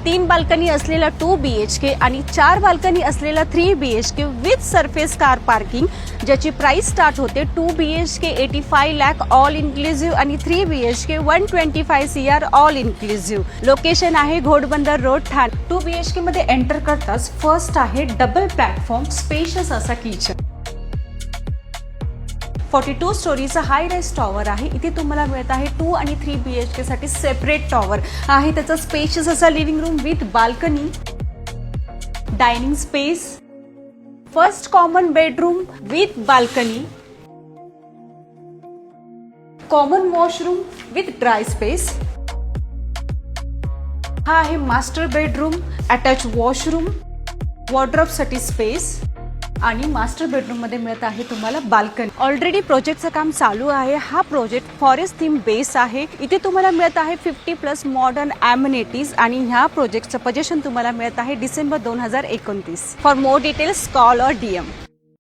3 balcony असलेला 2 BHK आणि 4 balcony असलेला 3 BHK with surface car parking, ज्याची प्राइस स्टार्ट होते 2 BHK 85 लाख ऑल इन्क्लुसिव्ह आणि 3 BHK 125 CR all inclusive. Location आहे घोडबंदर रोड, ठाणे. 2 BHK मध्ये एंटर करताच फर्स्ट आहे डबल प्लॅटफॉर्म स्पेशियस असा किचन. 42 स्टोरीचा हाय राईज टॉवर आहे. इथे तुम्हाला मिळत आहे 2 आणि 3 BHK साठी सेपरेट टॉवर आहे. त्याचा स्पेशियस असा living room with balcony, dining space, first common bedroom with balcony, common washroom with dry space. हा आहे master bedroom, attach washroom, wardrobe साठी स्पेस आणि मास्टर बेडरूम मध्ये मिळत आहे तुम्हाला बाल्कनी. ऑलरेडी प्रोजेक्टचं काम चालू आहे. हा प्रोजेक्ट फॉरेस्ट थीम बेस आहे. इथे तुम्हाला मिळत आहे 50+ मॉडर्न ॲम्युनिटीज आणि ह्या प्रोजेक्टचं पोझिशन तुम्हाला मिळत आहे December 2029. For more details call or DM.